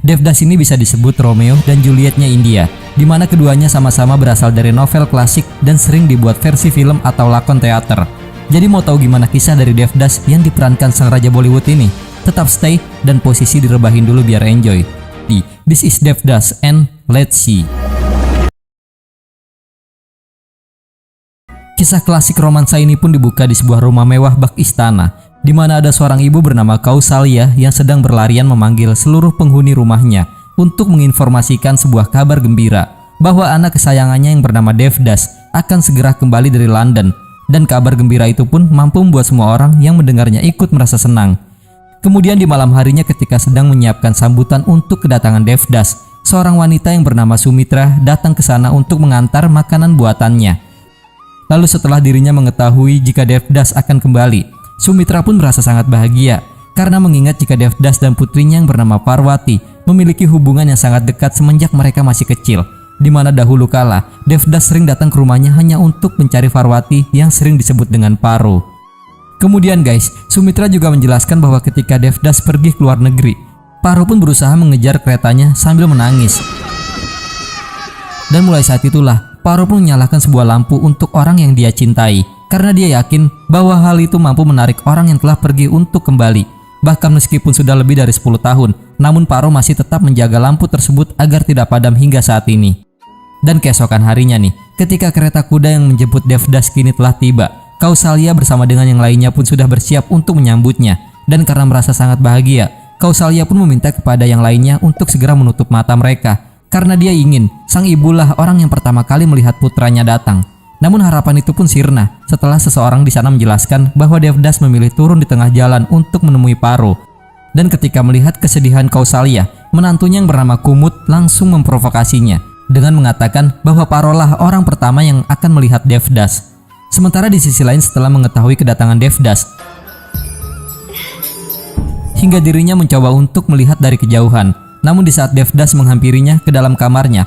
Devdas ini bisa disebut Romeo dan Julietnya India, di mana keduanya sama-sama berasal dari novel klasik dan sering dibuat versi film atau lakon teater. Jadi mau tahu gimana kisah dari Devdas yang diperankan sang raja Bollywood ini? Tetap stay dan posisi direbahin dulu biar enjoy. Di This is Devdas and let's see. Kisah klasik romansa ini pun dibuka di sebuah rumah mewah bak istana, di mana ada seorang ibu bernama Kausalya yang sedang berlarian memanggil seluruh penghuni rumahnya untuk menginformasikan sebuah kabar gembira bahwa anak kesayangannya yang bernama Devdas akan segera kembali dari London, dan kabar gembira itu pun mampu membuat semua orang yang mendengarnya ikut merasa senang. Kemudian di malam harinya ketika sedang menyiapkan sambutan untuk kedatangan Devdas, seorang wanita yang bernama Sumitra datang ke sana untuk mengantar makanan buatannya. Lalu setelah dirinya mengetahui jika Devdas akan kembali, Sumitra pun merasa sangat bahagia karena mengingat jika Devdas dan putrinya yang bernama Parwati memiliki hubungan yang sangat dekat semenjak mereka masih kecil, di mana dahulu kala Devdas sering datang ke rumahnya hanya untuk mencari Parwati yang sering disebut dengan Paro. Kemudian guys, Sumitra juga menjelaskan bahwa ketika Devdas pergi ke luar negeri, Paro pun berusaha mengejar keretanya sambil menangis. Dan mulai saat itulah Paro pun menyalakan sebuah lampu untuk orang yang dia cintai, karena dia yakin bahwa hal itu mampu menarik orang yang telah pergi untuk kembali. Bahkan meskipun sudah lebih dari 10 tahun, namun Paro masih tetap menjaga lampu tersebut agar tidak padam hingga saat ini. Dan keesokan harinya nih, ketika kereta kuda yang menjemput Devdas kini telah tiba, Kausalya bersama dengan yang lainnya pun sudah bersiap untuk menyambutnya. Dan karena merasa sangat bahagia, Kausalya pun meminta kepada yang lainnya untuk segera menutup mata mereka, karena dia ingin sang ibulah orang yang pertama kali melihat putranya datang. Namun harapan itu pun sirna setelah seseorang di sana menjelaskan bahwa Devdas memilih turun di tengah jalan untuk menemui Paro. Dan ketika melihat kesedihan Kausalya, menantunya yang bernama Kumut langsung memprovokasinya dengan mengatakan bahwa Paro lah orang pertama yang akan melihat Devdas. Sementara di sisi lain setelah mengetahui kedatangan Devdas, hingga dirinya mencoba untuk melihat dari kejauhan. Namun di saat Devdas menghampirinya ke dalam kamarnya,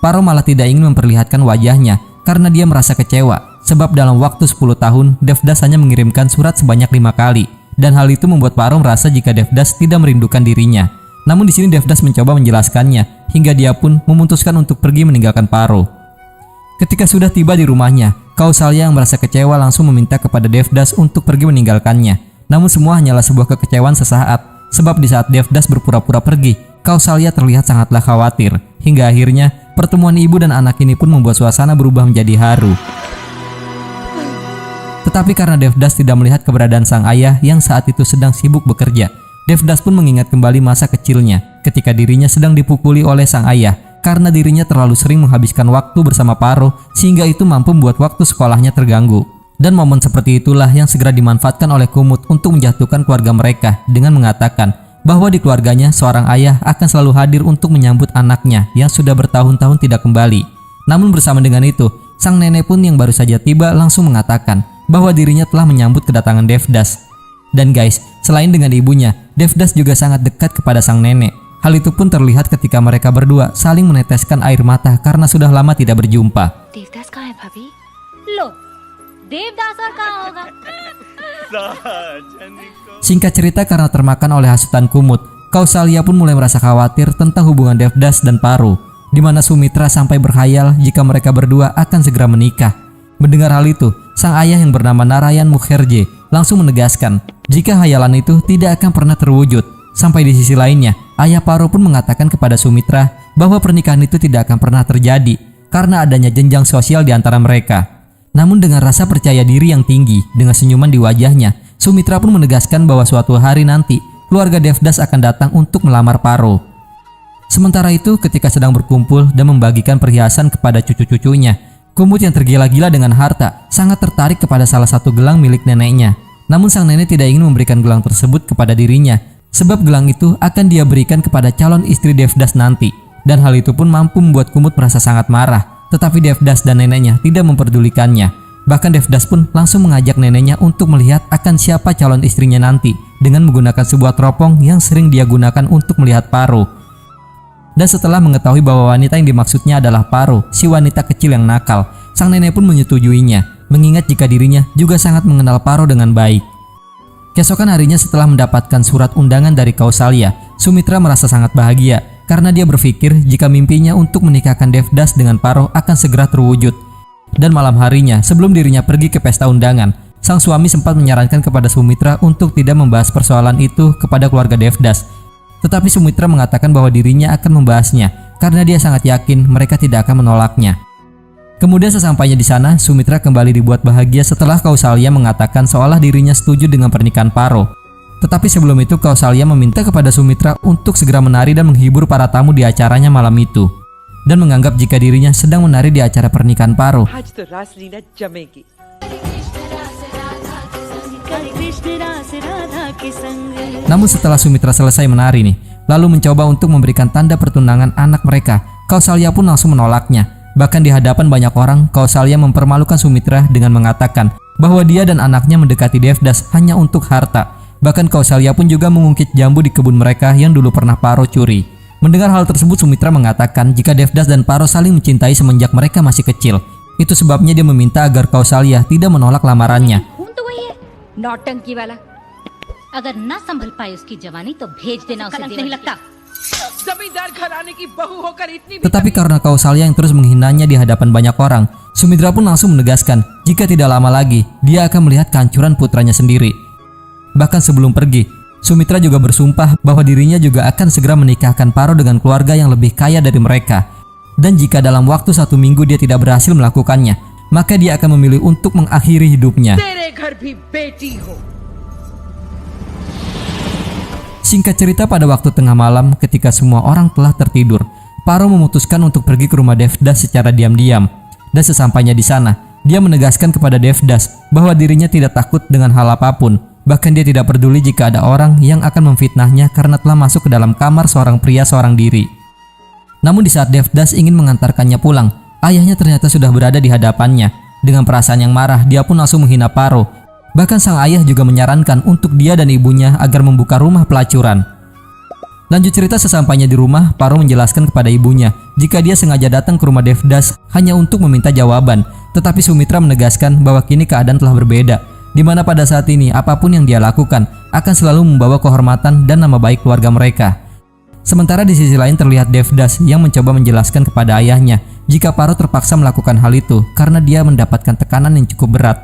Paro malah tidak ingin memperlihatkan wajahnya karena dia merasa kecewa sebab dalam waktu 10 tahun Devdas hanya mengirimkan surat sebanyak 5 kali, dan hal itu membuat Paro merasa jika Devdas tidak merindukan dirinya. Namun di sini Devdas mencoba menjelaskannya hingga dia pun memutuskan untuk pergi meninggalkan Paro. Ketika sudah tiba di rumahnya, Kausalya yang merasa kecewa langsung meminta kepada Devdas untuk pergi meninggalkannya. Namun semua hanyalah sebuah kekecewaan sesaat, sebab di saat Devdas berpura-pura pergi, Kausalya terlihat sangatlah khawatir. Hingga akhirnya pertemuan ibu dan anak ini pun membuat suasana berubah menjadi haru. Tetapi karena Devdas tidak melihat keberadaan sang ayah yang saat itu sedang sibuk bekerja, Devdas pun mengingat kembali masa kecilnya ketika dirinya sedang dipukuli oleh sang ayah karena dirinya terlalu sering menghabiskan waktu bersama Paro, sehingga itu mampu membuat waktu sekolahnya terganggu. Dan momen seperti itulah yang segera dimanfaatkan oleh Kumut untuk menjatuhkan keluarga mereka dengan mengatakan bahwa di keluarganya seorang ayah akan selalu hadir untuk menyambut anaknya yang sudah bertahun-tahun tidak kembali. Namun bersama dengan itu, sang nenek pun yang baru saja tiba langsung mengatakan bahwa dirinya telah menyambut kedatangan Devdas. Dan guys, selain dengan ibunya, Devdas juga sangat dekat kepada sang nenek. Hal itu pun terlihat ketika mereka berdua saling meneteskan air mata karena sudah lama tidak berjumpa. Devdas kahan hai bhabhi? Lo, Devdas aur kahan hoga? Singkat cerita, karena termakan oleh hasutan Kumut, Kausalya pun mulai merasa khawatir tentang hubungan Devdas dan Paro, di mana Sumitra sampai berkhayal jika mereka berdua akan segera menikah. Mendengar hal itu, sang ayah yang bernama Narayan Mukherjee langsung menegaskan jika hayalan itu tidak akan pernah terwujud. Sampai di sisi lainnya, ayah Paro pun mengatakan kepada Sumitra bahwa pernikahan itu tidak akan pernah terjadi karena adanya jenjang sosial di antara mereka. Namun dengan rasa percaya diri yang tinggi dengan senyuman di wajahnya, Sumitra pun menegaskan bahwa suatu hari nanti keluarga Devdas akan datang untuk melamar Paro. Sementara itu, ketika sedang berkumpul dan membagikan perhiasan kepada cucu-cucunya, Kumut yang tergila-gila dengan harta sangat tertarik kepada salah satu gelang milik neneknya. Namun sang nenek tidak ingin memberikan gelang tersebut kepada dirinya, sebab gelang itu akan dia berikan kepada calon istri Devdas nanti. Dan hal itu pun mampu membuat Kumut merasa sangat marah. Tetapi Devdas dan neneknya tidak memperdulikannya. Bahkan Devdas pun langsung mengajak neneknya untuk melihat akan siapa calon istrinya nanti dengan menggunakan sebuah teropong yang sering dia gunakan untuk melihat Paro. Dan setelah mengetahui bahwa wanita yang dimaksudnya adalah Paro, si wanita kecil yang nakal, sang nenek pun menyetujuinya, mengingat jika dirinya juga sangat mengenal Paro dengan baik. Keesokan harinya setelah mendapatkan surat undangan dari Kausalya, Sumitra merasa sangat bahagia karena dia berpikir jika mimpinya untuk menikahkan Devdas dengan Paro akan segera terwujud. Dan malam harinya sebelum dirinya pergi ke pesta undangan, sang suami sempat menyarankan kepada Sumitra untuk tidak membahas persoalan itu kepada keluarga Devdas. Tetapi Sumitra mengatakan bahwa dirinya akan membahasnya karena dia sangat yakin mereka tidak akan menolaknya. Kemudian sesampainya di sana, Sumitra kembali dibuat bahagia setelah Kausalya mengatakan seolah dirinya setuju dengan pernikahan Paro. Tetapi sebelum itu Kausalya meminta kepada Sumitra untuk segera menari dan menghibur para tamu di acaranya malam itu, dan menganggap jika dirinya sedang menari di acara pernikahan Paro. आज तो रासलीला जमेगी। Namun setelah Sumitra selesai menari nih, lalu mencoba untuk memberikan tanda pertunangan anak mereka, Kausalya pun langsung menolaknya. Bahkan di hadapan banyak orang, Kausalya mempermalukan Sumitra dengan mengatakan bahwa dia dan anaknya mendekati Devdas hanya untuk harta. Bahkan Kausalya pun juga mengungkit jambu di kebun mereka yang dulu pernah Paro curi. Mendengar hal tersebut, Sumitra mengatakan jika Devdas dan Paro saling mencintai semenjak mereka masih kecil. Itu sebabnya dia meminta agar Kausalya tidak menolak lamarannya. खून तो वही है, नौटंकी वाला। अगर ना संभल पाए उसकी जवानी तो भेज देना उसे। नहीं लगता जमींदार घराने की बहू होकर इतनी Tetapi karena Kausalya yang terus menghinanya di hadapan banyak orang, Sumitra pun langsung menegaskan jika tidak lama lagi dia akan melihat kehancuran putranya sendiri. Bahkan sebelum pergi, Sumitra juga bersumpah bahwa dirinya juga akan segera menikahkan Paro dengan keluarga yang lebih kaya dari mereka. Dan jika dalam waktu 1 minggu dia tidak berhasil melakukannya, maka dia akan memilih untuk mengakhiri hidupnya. तेरे घर भी बेटी हो। Singkat cerita, pada waktu tengah malam ketika semua orang telah tertidur, Paro memutuskan untuk pergi ke rumah Devdas secara diam-diam. Dan sesampainya di sana, dia menegaskan kepada Devdas bahwa dirinya tidak takut dengan hal apapun. Bahkan dia tidak peduli jika ada orang yang akan memfitnahnya karena telah masuk ke dalam kamar seorang pria seorang diri. Namun di saat Devdas ingin mengantarkannya pulang, ayahnya ternyata sudah berada di hadapannya. Dengan perasaan yang marah, dia pun langsung menghina Paro. Bahkan sang ayah juga menyarankan untuk dia dan ibunya agar membuka rumah pelacuran. Lanjut cerita, sesampainya di rumah, Paro menjelaskan kepada ibunya jika dia sengaja datang ke rumah Devdas hanya untuk meminta jawaban. Tetapi Sumitra menegaskan bahwa kini keadaan telah berbeda, di mana pada saat ini apapun yang dia lakukan akan selalu membawa kehormatan dan nama baik keluarga mereka. Sementara di sisi lain terlihat Devdas yang mencoba menjelaskan kepada ayahnya jika Paro terpaksa melakukan hal itu karena dia mendapatkan tekanan yang cukup berat.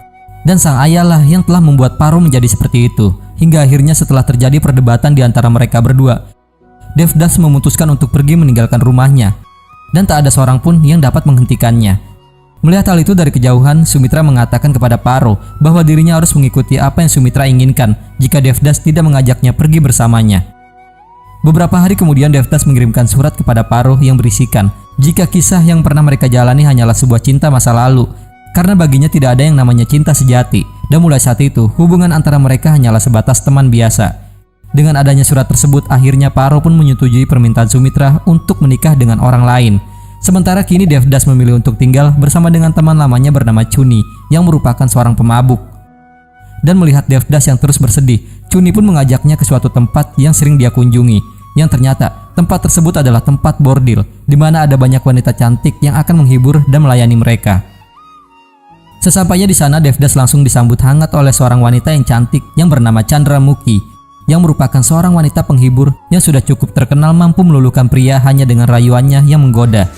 Dan sang ayahlah yang telah membuat Paro menjadi seperti itu. Hingga akhirnya setelah terjadi perdebatan di antara mereka berdua, Devdas memutuskan untuk pergi meninggalkan rumahnya. Dan tak ada seorang pun yang dapat menghentikannya. Melihat hal itu dari kejauhan, Sumitra mengatakan kepada Paro bahwa dirinya harus mengikuti apa yang Sumitra inginkan jika Devdas tidak mengajaknya pergi bersamanya. Beberapa hari kemudian Devdas mengirimkan surat kepada Paro yang berisikan jika kisah yang pernah mereka jalani hanyalah sebuah cinta masa lalu. Karena baginya tidak ada yang namanya cinta sejati, dan mulai saat itu hubungan antara mereka hanyalah sebatas teman biasa. Dengan adanya surat tersebut, akhirnya Paro pun menyetujui permintaan Sumitra untuk menikah dengan orang lain. Sementara kini Devdas memilih untuk tinggal bersama dengan teman lamanya bernama Chuni yang merupakan seorang pemabuk. Dan melihat Devdas yang terus bersedih, Chuni pun mengajaknya ke suatu tempat yang sering dia kunjungi, yang ternyata tempat tersebut adalah tempat bordil, di mana ada banyak wanita cantik yang akan menghibur dan melayani mereka. Sesampainya di sana, Devdas langsung disambut hangat oleh seorang wanita yang cantik yang bernama Chandramukhi, yang merupakan seorang wanita penghibur yang sudah cukup terkenal mampu meluluhkan pria hanya dengan rayuannya yang menggoda.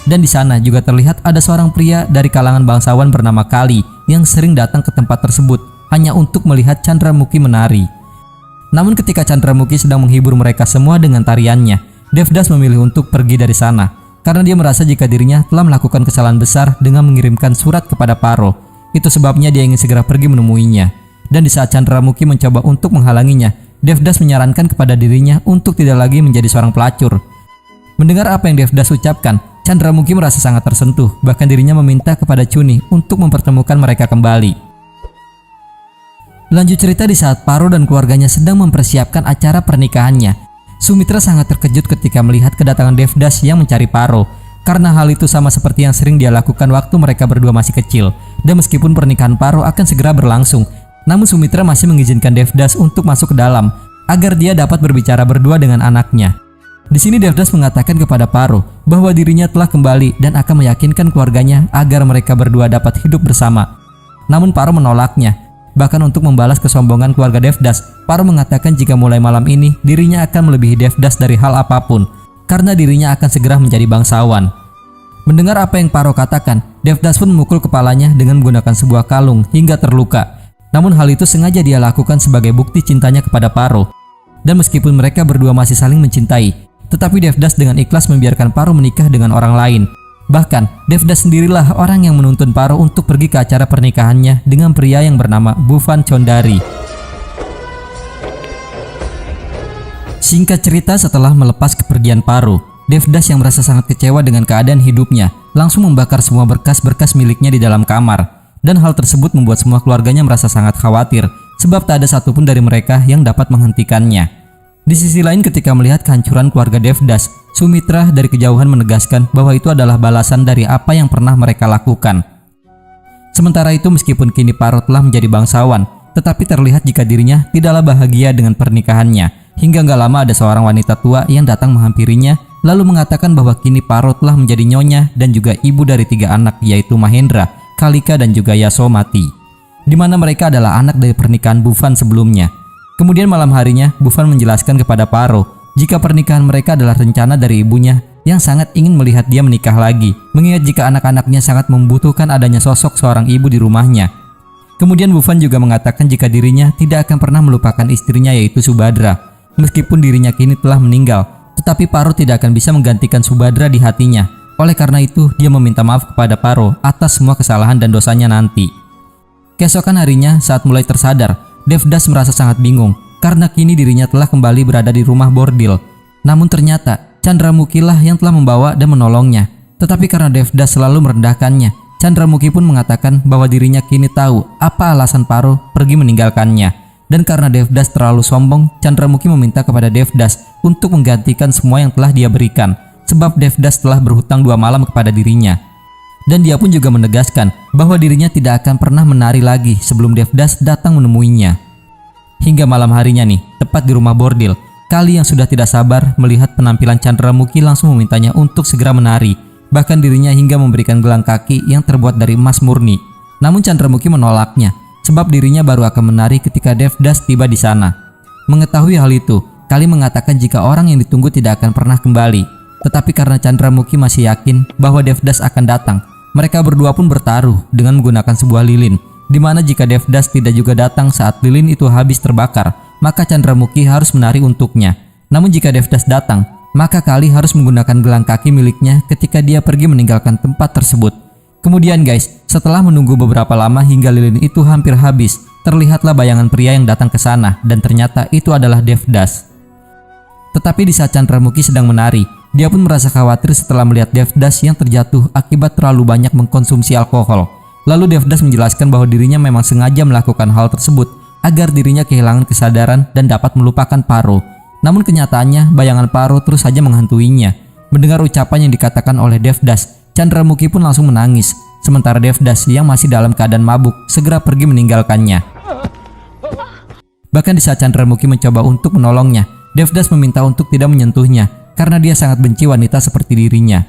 Dan di sana juga terlihat ada seorang pria dari kalangan bangsawan bernama Kali yang sering datang ke tempat tersebut hanya untuk melihat Chandramukhi menari. Namun ketika Chandramukhi sedang menghibur mereka semua dengan tariannya, Devdas memilih untuk pergi dari sana. Karena dia merasa jika dirinya telah melakukan kesalahan besar dengan mengirimkan surat kepada Paro. Itu sebabnya dia ingin segera pergi menemuinya. Dan di saat Chandramukhi mencoba untuk menghalanginya, Devdas menyarankan kepada dirinya untuk tidak lagi menjadi seorang pelacur. Mendengar apa yang Devdas ucapkan, Chandramukhi merasa sangat tersentuh. Bahkan dirinya meminta kepada Chuni untuk mempertemukan mereka kembali. Lanjut cerita, di saat Paro dan keluarganya sedang mempersiapkan acara pernikahannya, Sumitra sangat terkejut ketika melihat kedatangan Devdas yang mencari Paro. Karena hal itu sama seperti yang sering dia lakukan waktu mereka berdua masih kecil. Dan meskipun pernikahan Paro akan segera berlangsung, namun Sumitra masih mengizinkan Devdas untuk masuk ke dalam agar dia dapat berbicara berdua dengan anaknya. Di sini Devdas mengatakan kepada Paro bahwa dirinya telah kembali dan akan meyakinkan keluarganya agar mereka berdua dapat hidup bersama. namun Paro menolaknya. Bahkan untuk membalas kesombongan keluarga Devdas, Paro mengatakan jika mulai malam ini dirinya akan melebihi Devdas dari hal apapun, karena dirinya akan segera menjadi bangsawan. Mendengar apa yang Paro katakan, Devdas pun memukul kepalanya dengan menggunakan sebuah kalung hingga terluka. Namun hal itu sengaja dia lakukan sebagai bukti cintanya kepada Paro. Dan meskipun mereka berdua masih saling mencintai, tetapi Devdas dengan ikhlas membiarkan Paro menikah dengan orang lain. Bahkan, Devdas sendirilah orang yang menuntun Paro untuk pergi ke acara pernikahannya dengan pria yang bernama Bhuvan Chondari. Singkat cerita, setelah melepas kepergian Paro, Devdas yang merasa sangat kecewa dengan keadaan hidupnya langsung membakar semua berkas-berkas miliknya di dalam kamar. Dan hal tersebut membuat semua keluarganya merasa sangat khawatir, sebab tak ada satupun dari mereka yang dapat menghentikannya. Di sisi lain, ketika melihat kehancuran keluarga Devdas, Sumitra dari kejauhan menegaskan bahwa itu adalah balasan dari apa yang pernah mereka lakukan. Sementara itu, meskipun kini Paro telah menjadi bangsawan, tetapi terlihat jika dirinya tidaklah bahagia dengan pernikahannya. Hingga gak lama ada seorang wanita tua yang datang menghampirinya, lalu mengatakan bahwa kini Paro telah menjadi nyonya dan juga ibu dari 3 anak, yaitu Mahendra, Kalika dan juga Yasomati, di mana mereka adalah anak dari pernikahan Bhuvan sebelumnya. Kemudian malam harinya, Bhuvan menjelaskan kepada Paro jika pernikahan mereka adalah rencana dari ibunya yang sangat ingin melihat dia menikah lagi, mengingat jika anak-anaknya sangat membutuhkan adanya sosok seorang ibu di rumahnya. Kemudian Bhuvan juga mengatakan jika dirinya tidak akan pernah melupakan istrinya, yaitu Subhadra. Meskipun dirinya kini telah meninggal, tetapi Paro tidak akan bisa menggantikan Subhadra di hatinya. Oleh karena itu, dia meminta maaf kepada Paro atas semua kesalahan dan dosanya nanti. Keesokan harinya, saat mulai tersadar, Devdas merasa sangat bingung karena kini dirinya telah kembali berada di rumah bordil. Namun ternyata Chandramukhi lah yang telah membawa dan menolongnya. Tetapi karena Devdas selalu merendahkannya, Chandramukhi pun mengatakan bahwa dirinya kini tahu apa alasan Paro pergi meninggalkannya. Dan karena Devdas terlalu sombong, Chandramukhi meminta kepada Devdas untuk menggantikan semua yang telah dia berikan, sebab Devdas telah berhutang 2 malam kepada dirinya. Dan dia pun juga menegaskan bahwa dirinya tidak akan pernah menari lagi sebelum Devdas datang menemuinya. Hingga malam harinya nih, tepat di rumah bordil, Kali yang sudah tidak sabar melihat penampilan Chandramukhi langsung memintanya untuk segera menari. Bahkan dirinya hingga memberikan gelang kaki yang terbuat dari emas murni. Namun Chandramukhi menolaknya, sebab dirinya baru akan menari ketika Devdas tiba di sana. Mengetahui hal itu, Kali mengatakan jika orang yang ditunggu tidak akan pernah kembali. Tetapi karena Chandramukhi masih yakin bahwa Devdas akan datang, mereka berdua pun bertaruh dengan menggunakan sebuah lilin, di mana jika Devdas tidak juga datang saat lilin itu habis terbakar, maka Chandramukhi harus menari untuknya. Namun jika Devdas datang, maka Kali harus menggunakan gelang kaki miliknya ketika dia pergi meninggalkan tempat tersebut. Kemudian guys, setelah menunggu beberapa lama hingga lilin itu hampir habis, terlihatlah bayangan pria yang datang ke sana dan ternyata itu adalah Devdas. Tetapi di saat Chandramukhi sedang menari, dia pun merasa khawatir setelah melihat Devdas yang terjatuh akibat terlalu banyak mengkonsumsi alkohol. Lalu Devdas menjelaskan bahwa dirinya memang sengaja melakukan hal tersebut agar dirinya kehilangan kesadaran dan dapat melupakan Paro. Namun kenyataannya bayangan Paro terus saja menghantuinya. Mendengar ucapan yang dikatakan oleh Devdas, Chandramukhi pun langsung menangis. Sementara Devdas yang masih dalam keadaan mabuk segera pergi meninggalkannya. Bahkan di saat Chandramukhi mencoba untuk menolongnya, Devdas meminta untuk tidak menyentuhnya karena dia sangat benci wanita seperti dirinya.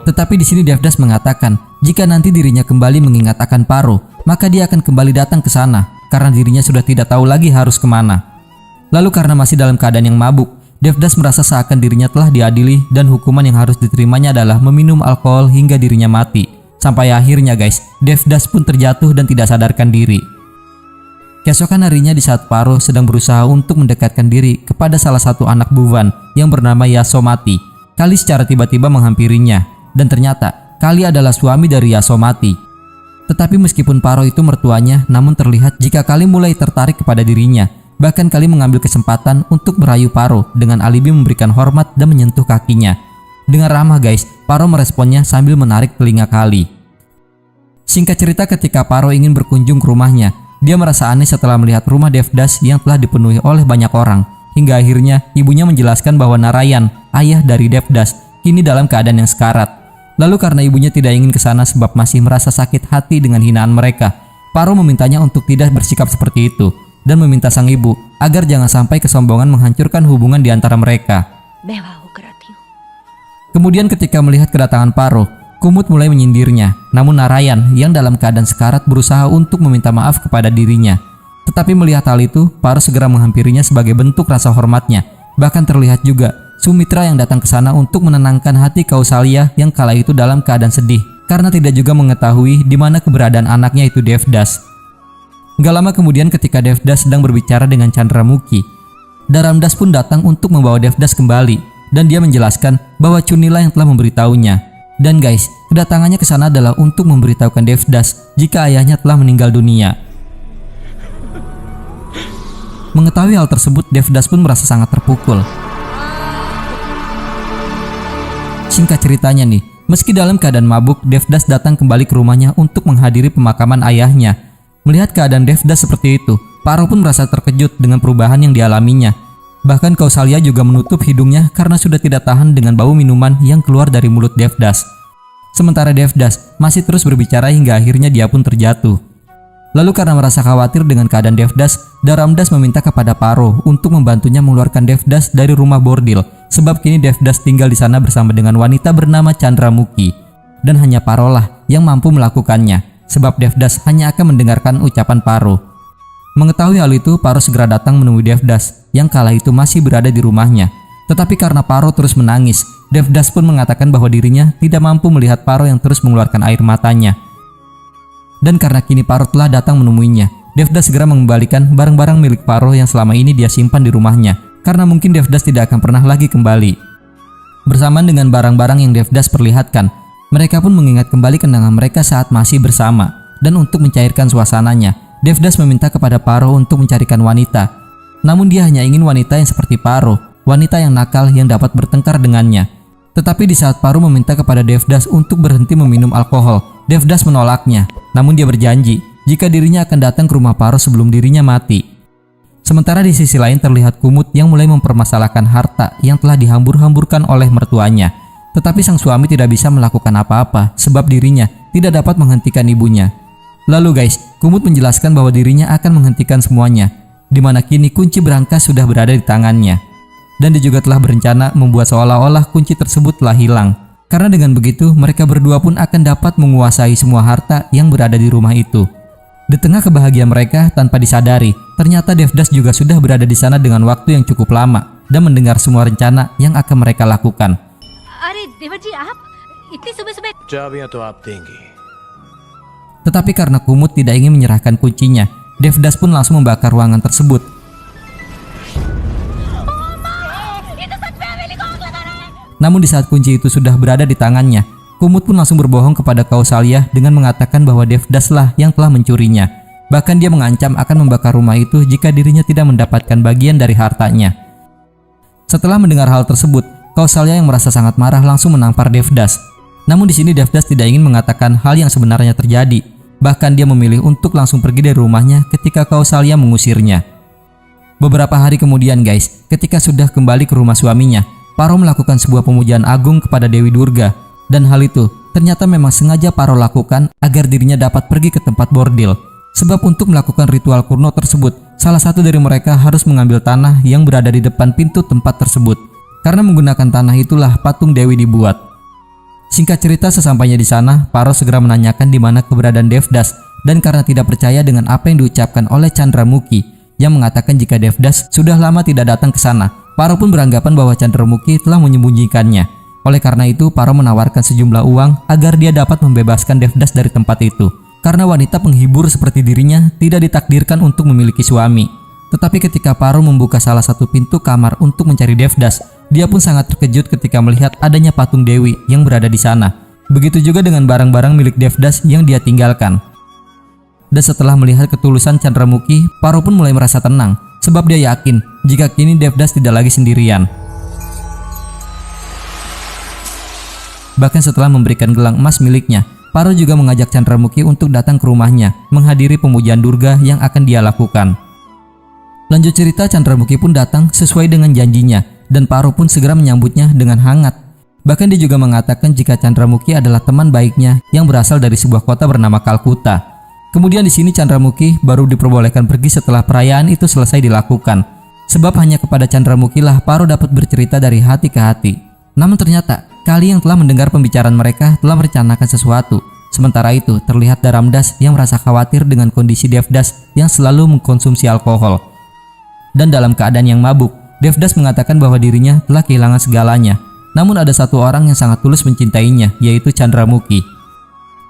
Tetapi di sini Devdas mengatakan jika nanti dirinya kembali mengingat akan Paro, maka dia akan kembali datang ke sana karena dirinya sudah tidak tahu lagi harus kemana. Lalu karena masih dalam keadaan yang mabuk, Devdas merasa seakan dirinya telah diadili dan hukuman yang harus diterimanya adalah meminum alkohol hingga dirinya mati. Sampai akhirnya guys, Devdas pun terjatuh dan tidak sadarkan diri. Keesokan harinya di saat Paro sedang berusaha untuk mendekatkan diri kepada salah satu anak Bhuvan yang bernama Yasomati, Kali secara tiba-tiba menghampirinya dan ternyata Kali adalah suami dari Yasomati. Tetapi meskipun Paro itu mertuanya, namun terlihat jika Kali mulai tertarik kepada dirinya. Bahkan Kali mengambil kesempatan untuk merayu Paro dengan alibi memberikan hormat dan menyentuh kakinya. Dengan ramah guys, Paro meresponnya sambil menarik telinga Kali. Singkat cerita, ketika Paro ingin berkunjung ke rumahnya, dia merasa aneh setelah melihat rumah Devdas yang telah dipenuhi oleh banyak orang. Hingga akhirnya ibunya menjelaskan bahwa Narayan, ayah dari Devdas, kini dalam keadaan yang sekarat. Lalu karena ibunya tidak ingin ke sana sebab masih merasa sakit hati dengan hinaan mereka, Paro memintanya untuk tidak bersikap seperti itu dan meminta sang ibu agar jangan sampai kesombongan menghancurkan hubungan di antara mereka. Kemudian ketika melihat kedatangan Paro, Kumut mulai menyindirnya, namun Narayan yang dalam keadaan sekarat berusaha untuk meminta maaf kepada dirinya. Tetapi melihat hal itu, Paro segera menghampirinya sebagai bentuk rasa hormatnya. Bahkan terlihat juga Sumitra yang datang ke sana untuk menenangkan hati Kausalya yang kala itu dalam keadaan sedih karena tidak juga mengetahui di mana keberadaan anaknya itu Devdas. Gak lama kemudian ketika Devdas sedang berbicara dengan Chandramukhi, Dharamdas pun datang untuk membawa Devdas kembali dan dia menjelaskan bahwa Chunila yang telah memberitahunya. Dan guys, kedatangannya ke sana adalah untuk memberitahukan Devdas jika ayahnya telah meninggal dunia. Mengetahui hal tersebut, Devdas pun merasa sangat terpukul. Singkat ceritanya nih, meski dalam keadaan mabuk, Devdas datang kembali ke rumahnya untuk menghadiri pemakaman ayahnya. Melihat keadaan Devdas seperti itu, Paro pun merasa terkejut dengan perubahan yang dialaminya. Bahkan Kausalya juga menutup hidungnya karena sudah tidak tahan dengan bau minuman yang keluar dari mulut Devdas. Sementara Devdas masih terus berbicara hingga akhirnya dia pun terjatuh. Lalu karena merasa khawatir dengan keadaan Devdas, Dharamdas meminta kepada Paro untuk membantunya mengeluarkan Devdas dari rumah bordil, sebab kini Devdas tinggal di sana bersama dengan wanita bernama Chandramukhi. Dan hanya Paro lah yang mampu melakukannya, sebab Devdas hanya akan mendengarkan ucapan Paro. Mengetahui hal itu, Paro segera datang menemui Devdas yang kala itu masih berada di rumahnya. Tetapi karena Paro terus menangis, Devdas pun mengatakan bahwa dirinya tidak mampu melihat Paro yang terus mengeluarkan air matanya. Dan karena kini Paro telah datang menemuinya, Devdas segera mengembalikan barang-barang milik Paro yang selama ini dia simpan di rumahnya, karena mungkin Devdas tidak akan pernah lagi kembali. Bersamaan dengan barang-barang yang Devdas perlihatkan, mereka pun mengingat kembali kenangan mereka saat masih bersama. Dan untuk mencairkan suasananya, Devdas meminta kepada Paro untuk mencarikan wanita. Namun dia hanya ingin wanita yang seperti Paro, wanita yang nakal yang dapat bertengkar dengannya. Tetapi di saat Paro meminta kepada Devdas untuk berhenti meminum alkohol, Devdas menolaknya. Namun dia berjanji jika dirinya akan datang ke rumah Paro sebelum dirinya mati. Sementara di sisi lain terlihat Kumut yang mulai mempermasalahkan harta yang telah dihambur-hamburkan oleh mertuanya. Tetapi sang suami tidak bisa melakukan apa-apa sebab dirinya tidak dapat menghentikan ibunya. Lalu guys, Kumut menjelaskan bahwa dirinya akan menghentikan semuanya, di mana kini kunci berangkas sudah berada di tangannya. Dan dia juga telah berencana membuat seolah-olah kunci tersebut telah hilang. Karena dengan begitu, mereka berdua pun akan dapat menguasai semua harta yang berada di rumah itu. Di tengah kebahagiaan mereka tanpa disadari, ternyata Devdas juga sudah berada di sana dengan waktu yang cukup lama dan mendengar semua rencana yang akan mereka lakukan. अरे देवर जी आप इतनी सुबह-सुबह चाबियां तो आप देंगे. Tetapi karena Kumut tidak ingin menyerahkan kuncinya, Devdas pun langsung membakar ruangan tersebut. Namun di saat kunci itu sudah berada di tangannya, Kumut pun langsung berbohong kepada Kausalya dengan mengatakan bahwa Devdas lah yang telah mencurinya. Bahkan dia mengancam akan membakar rumah itu jika dirinya tidak mendapatkan bagian dari hartanya. Setelah mendengar hal tersebut, Kausalya yang merasa sangat marah langsung menampar Devdas. Namun di sini Devdas tidak ingin mengatakan hal yang sebenarnya terjadi. Bahkan dia memilih untuk langsung pergi dari rumahnya ketika Kausalya mengusirnya. Beberapa hari kemudian guys, ketika sudah kembali ke rumah suaminya, Paro melakukan sebuah pemujaan agung kepada Dewi Durga. Dan hal itu ternyata memang sengaja Paro lakukan agar dirinya dapat pergi ke tempat bordil. Sebab untuk melakukan ritual kurno tersebut, salah satu dari mereka harus mengambil tanah yang berada di depan pintu tempat tersebut. Karena menggunakan tanah itulah patung Dewi dibuat. Singkat cerita, sesampainya di sana, Paro segera menanyakan di mana keberadaan Devdas. Dan karena tidak percaya dengan apa yang diucapkan oleh Chandramukhi yang mengatakan jika Devdas sudah lama tidak datang ke sana, Paro pun beranggapan bahwa Chandramukhi telah menyembunyikannya. Oleh karena itu, Paro menawarkan sejumlah uang agar dia dapat membebaskan Devdas dari tempat itu. Karena wanita penghibur seperti dirinya tidak ditakdirkan untuk memiliki suami. Tetapi ketika Paro membuka salah satu pintu kamar untuk mencari Devdas, dia pun sangat terkejut ketika melihat adanya patung Dewi yang berada di sana. Begitu juga dengan barang-barang milik Devdas yang dia tinggalkan. Dan setelah melihat ketulusan Chandramukhi, Paro pun mulai merasa tenang, sebab dia yakin jika kini Devdas tidak lagi sendirian. Bahkan setelah memberikan gelang emas miliknya, Paro juga mengajak Chandramukhi untuk datang ke rumahnya, menghadiri pemujaan Durga yang akan dia lakukan. Lanjut cerita, Chandramukhi pun datang sesuai dengan janjinya, dan Paro pun segera menyambutnya dengan hangat. Bahkan dia juga mengatakan jika Chandramukhi adalah teman baiknya yang berasal dari sebuah kota bernama Kalkuta. Kemudian di sini Chandramukhi baru diperbolehkan pergi setelah perayaan itu selesai dilakukan. Sebab hanya kepada Chandramukhi lah Paro dapat bercerita dari hati ke hati. Namun ternyata Kali yang telah mendengar pembicaraan mereka telah merencanakan sesuatu. Sementara itu, terlihat Dharamdas yang merasa khawatir dengan kondisi Devdas yang selalu mengkonsumsi alkohol. Dan dalam keadaan yang mabuk, Devdas mengatakan bahwa dirinya telah kehilangan segalanya. Namun ada satu orang yang sangat tulus mencintainya, yaitu Chandramukhi.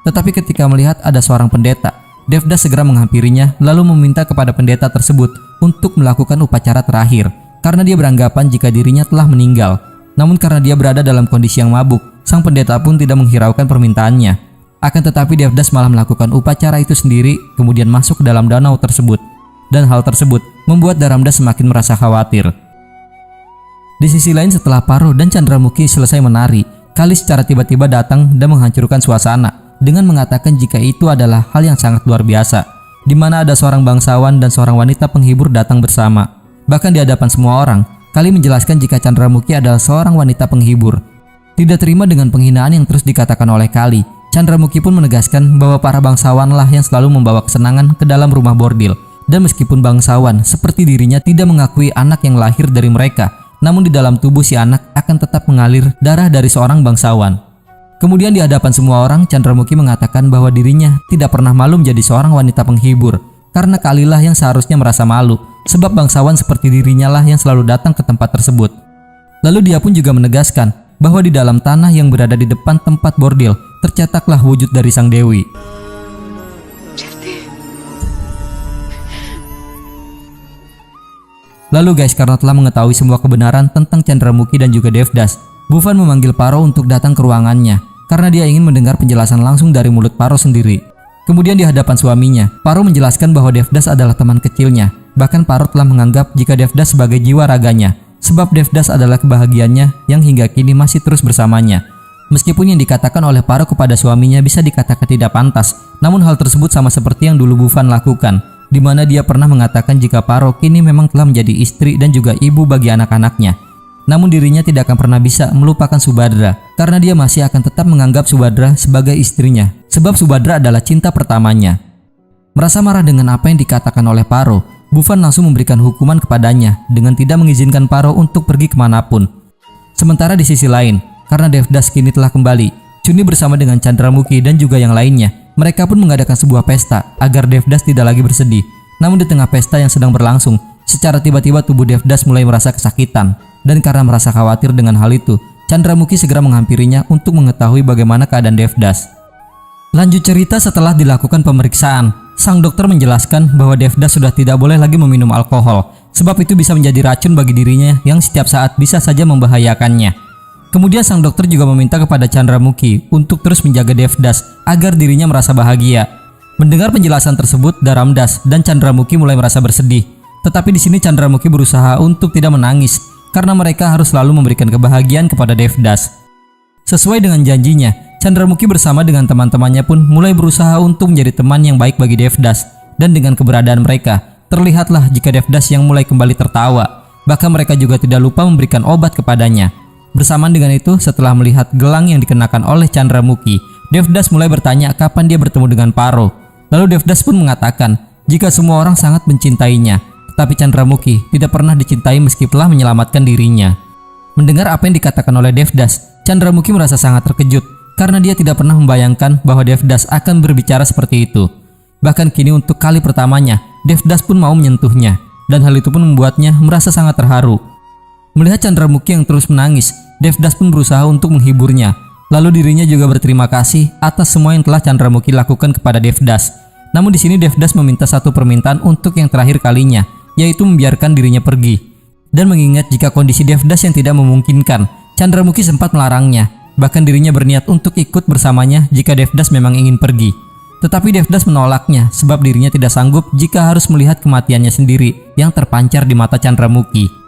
Tetapi ketika melihat ada seorang pendeta, Devdas segera menghampirinya lalu meminta kepada pendeta tersebut untuk melakukan upacara terakhir karena dia beranggapan jika dirinya telah meninggal. Namun karena dia berada dalam kondisi yang mabuk, sang pendeta pun tidak menghiraukan permintaannya. Akan tetapi Devdas malah melakukan upacara itu sendiri kemudian masuk ke dalam danau tersebut. Dan hal tersebut membuat Dharamdas semakin merasa khawatir. Di sisi lain, setelah Paro dan Chandramukhi selesai menari, Kali secara tiba-tiba datang dan menghancurkan suasana dengan mengatakan jika itu adalah hal yang sangat luar biasa, di mana ada seorang bangsawan dan seorang wanita penghibur datang bersama. Bahkan di hadapan semua orang, Kali menjelaskan jika Chandramukhi adalah seorang wanita penghibur. Tidak terima dengan penghinaan yang terus dikatakan oleh Kali, Chandramukhi pun menegaskan bahwa para bangsawanlah yang selalu membawa kesenangan ke dalam rumah bordil. Dan meskipun bangsawan seperti dirinya tidak mengakui anak yang lahir dari mereka, namun di dalam tubuh si anak akan tetap mengalir darah dari seorang bangsawan. Kemudian di hadapan semua orang, Chandramukhi mengatakan bahwa dirinya tidak pernah malu menjadi seorang wanita penghibur, karena Kalilah yang seharusnya merasa malu, sebab bangsawan seperti dirinya lah yang selalu datang ke tempat tersebut. Lalu dia pun juga menegaskan bahwa di dalam tanah yang berada di depan tempat bordil tercetaklah wujud dari sang dewi. Lalu guys, karena telah mengetahui semua kebenaran tentang Chandramukhi dan juga Devdas, Bhuvan memanggil Paro untuk datang ke ruangannya karena dia ingin mendengar penjelasan langsung dari mulut Paro sendiri. Kemudian di hadapan suaminya, Paro menjelaskan bahwa Devdas adalah teman kecilnya. Bahkan Paro telah menganggap jika Devdas sebagai jiwa raganya, sebab Devdas adalah kebahagiaannya yang hingga kini masih terus bersamanya. Meskipun yang dikatakan oleh Paro kepada suaminya bisa dikatakan tidak pantas, namun hal tersebut sama seperti yang dulu Bhuvan lakukan, di mana dia pernah mengatakan jika Paro kini memang telah menjadi istri dan juga ibu bagi anak-anaknya. Namun dirinya tidak akan pernah bisa melupakan Subhadra, karena dia masih akan tetap menganggap Subhadra sebagai istrinya, sebab Subhadra adalah cinta pertamanya. Merasa marah dengan apa yang dikatakan oleh Paro, Bhuvan langsung memberikan hukuman kepadanya dengan tidak mengizinkan Paro untuk pergi kemanapun. Sementara di sisi lain, karena Devdas kini telah kembali, Chuni bersama dengan Chandramukhi dan juga yang lainnya, mereka pun mengadakan sebuah pesta agar Devdas tidak lagi bersedih. Namun di tengah pesta yang sedang berlangsung, secara tiba-tiba tubuh Devdas mulai merasa kesakitan. Dan karena merasa khawatir dengan hal itu, Chandramukhi segera menghampirinya untuk mengetahui bagaimana keadaan Devdas. Lanjut cerita, setelah dilakukan pemeriksaan, sang dokter menjelaskan bahwa Devdas sudah tidak boleh lagi meminum alkohol, sebab itu bisa menjadi racun bagi dirinya yang setiap saat bisa saja membahayakannya. Kemudian sang dokter juga meminta kepada Chandramukhi untuk terus menjaga Devdas agar dirinya merasa bahagia. Mendengar penjelasan tersebut, Dharamdas dan Chandramukhi mulai merasa bersedih. Tetapi di sini Chandramukhi berusaha untuk tidak menangis karena mereka harus selalu memberikan kebahagiaan kepada Devdas. Sesuai dengan janjinya, Chandramukhi bersama dengan teman-temannya pun mulai berusaha untuk menjadi teman yang baik bagi Devdas. Dan dengan keberadaan mereka, terlihatlah jika Devdas yang mulai kembali tertawa. Bahkan mereka juga tidak lupa memberikan obat kepadanya. Bersamaan dengan itu, setelah melihat gelang yang dikenakan oleh Chandramukhi, Devdas mulai bertanya kapan dia bertemu dengan Paro. Lalu Devdas pun mengatakan jika semua orang sangat mencintainya, tetapi Chandramukhi tidak pernah dicintai meski telah menyelamatkan dirinya. Mendengar apa yang dikatakan oleh Devdas, Chandramukhi merasa sangat terkejut karena dia tidak pernah membayangkan bahwa Devdas akan berbicara seperti itu. Bahkan kini untuk kali pertamanya, Devdas pun mau menyentuhnya, dan hal itu pun membuatnya merasa sangat terharu. Melihat Chandramukhi yang terus menangis, Devdas pun berusaha untuk menghiburnya. Lalu dirinya juga berterima kasih atas semua yang telah Chandramukhi lakukan kepada Devdas. Namun di sini Devdas meminta satu permintaan untuk yang terakhir kalinya, yaitu membiarkan dirinya pergi. Dan mengingat jika kondisi Devdas yang tidak memungkinkan, Chandramukhi sempat melarangnya. Bahkan dirinya berniat untuk ikut bersamanya jika Devdas memang ingin pergi. Tetapi Devdas menolaknya sebab dirinya tidak sanggup jika harus melihat kematiannya sendiri yang terpancar di mata Chandramukhi.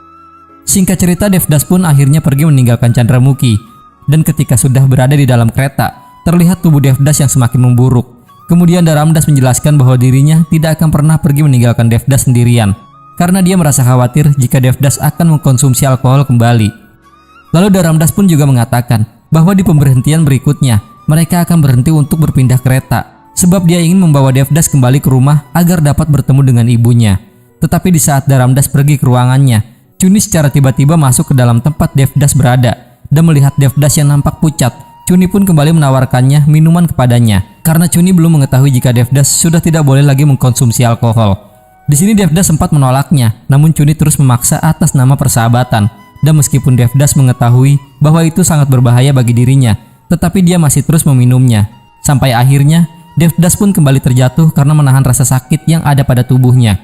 Singkat cerita, Devdas pun akhirnya pergi meninggalkan Chandramukhi. Dan ketika sudah berada di dalam kereta, terlihat tubuh Devdas yang semakin memburuk. Kemudian Dharamdas menjelaskan bahwa dirinya tidak akan pernah pergi meninggalkan Devdas sendirian, karena dia merasa khawatir jika Devdas akan mengkonsumsi alkohol kembali. Lalu Dharamdas pun juga mengatakan bahwa di pemberhentian berikutnya, mereka akan berhenti untuk berpindah kereta, sebab dia ingin membawa Devdas kembali ke rumah agar dapat bertemu dengan ibunya. Tetapi di saat Dharamdas pergi ke ruangannya, Chuni secara tiba-tiba masuk ke dalam tempat Devdas berada. dan melihat Devdas yang nampak pucat, Chuni pun kembali menawarkannya minuman kepadanya karena Chuni belum mengetahui jika Devdas sudah tidak boleh lagi mengkonsumsi alkohol. Di sini Devdas sempat menolaknya, namun Chuni terus memaksa atas nama persahabatan. Dan meskipun Devdas mengetahui bahwa itu sangat berbahaya bagi dirinya, tetapi dia masih terus meminumnya. Sampai akhirnya Devdas pun kembali terjatuh karena menahan rasa sakit yang ada pada tubuhnya.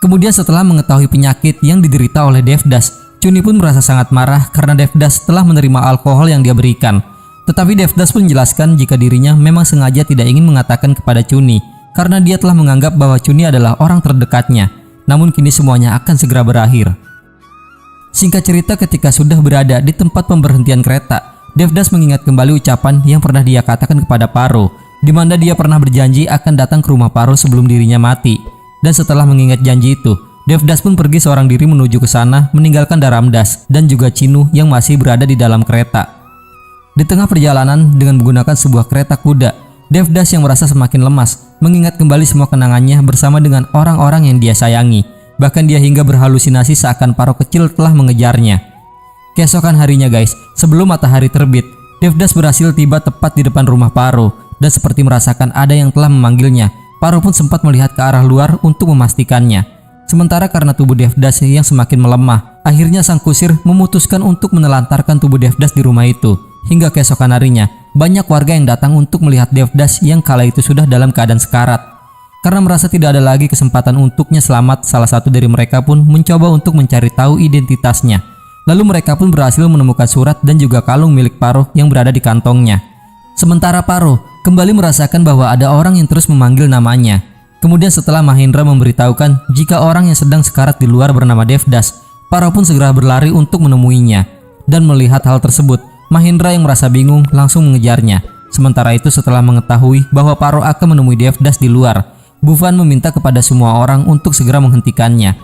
Kemudian setelah mengetahui penyakit yang diderita oleh Devdas, Chuni pun merasa sangat marah karena Devdas telah menerima alkohol yang dia berikan. Tetapi Devdas pun menjelaskan jika dirinya memang sengaja tidak ingin mengatakan kepada Chuni karena dia telah menganggap bahwa Chuni adalah orang terdekatnya. Namun kini semuanya akan segera berakhir. Singkat cerita, ketika sudah berada di tempat pemberhentian kereta, Devdas mengingat kembali ucapan yang pernah dia katakan kepada Paro, di mana dia pernah berjanji akan datang ke rumah Paro sebelum dirinya mati. Dan setelah mengingat janji itu, Devdas pun pergi seorang diri menuju ke sana meninggalkan Dharamdas dan juga Chinu yang masih berada di dalam kereta. Di tengah perjalanan dengan menggunakan sebuah kereta kuda, Devdas yang merasa semakin lemas mengingat kembali semua kenangannya bersama dengan orang-orang yang dia sayangi. Bahkan dia hingga berhalusinasi seakan Paro kecil telah mengejarnya. Keesokan harinya guys, sebelum matahari terbit, Devdas berhasil tiba tepat di depan rumah Paro dan seperti merasakan ada yang telah memanggilnya. Paro pun sempat melihat ke arah luar untuk memastikannya. Sementara karena tubuh Devdas yang semakin melemah, akhirnya sang kusir memutuskan untuk menelantarkan tubuh Devdas di rumah itu. Hingga keesokan harinya, banyak warga yang datang untuk melihat Devdas yang kala itu sudah dalam keadaan sekarat. Karena merasa tidak ada lagi kesempatan untuknya selamat, salah satu dari mereka pun mencoba untuk mencari tahu identitasnya. Lalu mereka pun berhasil menemukan surat dan juga kalung milik Paro yang berada di kantongnya. Sementara Paro kembali merasakan bahwa ada orang yang terus memanggil namanya. Kemudian setelah Mahendra memberitahukan jika orang yang sedang sekarat di luar bernama Devdas, Paro pun segera berlari untuk menemuinya. Dan melihat hal tersebut, Mahendra yang merasa bingung langsung mengejarnya. Sementara itu setelah mengetahui bahwa Paro akan menemui Devdas di luar, Bhuvan meminta kepada semua orang untuk segera menghentikannya.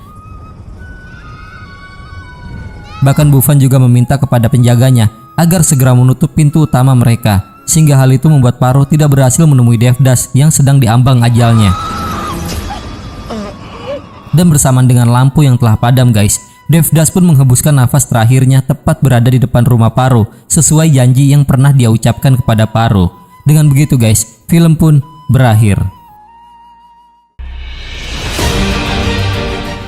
Bahkan Bhuvan juga meminta kepada penjaganya agar segera menutup pintu utama mereka, sehingga hal itu membuat Paro tidak berhasil menemui Devdas yang sedang diambang ajalnya. Dan bersamaan dengan lampu yang telah padam guys, Devdas pun menghembuskan nafas terakhirnya tepat berada di depan rumah Paro, sesuai janji yang pernah dia ucapkan kepada Paro. Dengan begitu guys, film pun berakhir.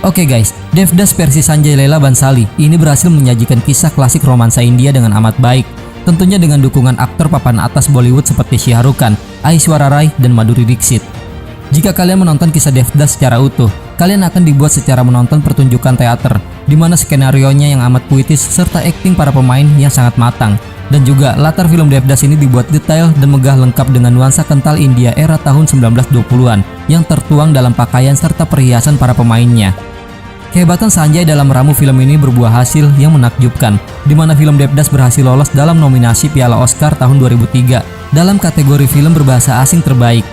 Oke guys, Devdas versi Sanjay Leela Bhansali ini berhasil menyajikan kisah klasik romansa India dengan amat baik. Tentunya dengan dukungan aktor papan atas Bollywood seperti Shah Rukh Khan, Aishwarya Rai, dan Madhuri Dixit. Jika kalian menonton kisah Devdas secara utuh, kalian akan dibuat secara menonton pertunjukan teater, di mana skenarionya yang amat puitis serta akting para pemain yang sangat matang. Dan juga latar film Devdas ini dibuat detail dan megah lengkap dengan nuansa kental India era tahun 1920-an yang tertuang dalam pakaian serta perhiasan para pemainnya. Kehebatan Sanjay dalam meramu film ini berbuah hasil yang menakjubkan, di mana film Devdas berhasil lolos dalam nominasi Piala Oscar tahun 2003 dalam kategori film berbahasa asing terbaik.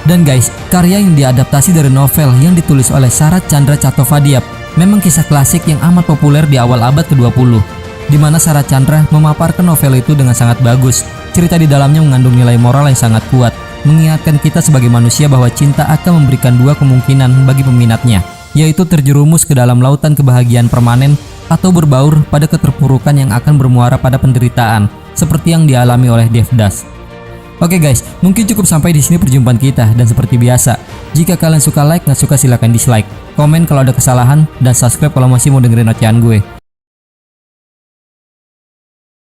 Dan guys, karya yang diadaptasi dari novel yang ditulis oleh Sarat Chandra Chattopadhyay memang kisah klasik yang amat populer di awal abad ke-20, di mana Sarat Chandra memaparkan novel itu dengan sangat bagus. Cerita di dalamnya mengandung nilai moral yang sangat kuat, mengingatkan kita sebagai manusia bahwa cinta akan memberikan dua kemungkinan bagi peminatnya, yaitu terjerumus ke dalam lautan kebahagiaan permanen atau berbaur pada keterpurukan yang akan bermuara pada penderitaan, seperti yang dialami oleh Devdas. Oke guys, mungkin cukup sampai di sini perjumpaan kita, dan seperti biasa, jika kalian suka like, nggak suka silahkan dislike, komen kalau ada kesalahan, dan subscribe kalau masih mau dengerin ocehan gue.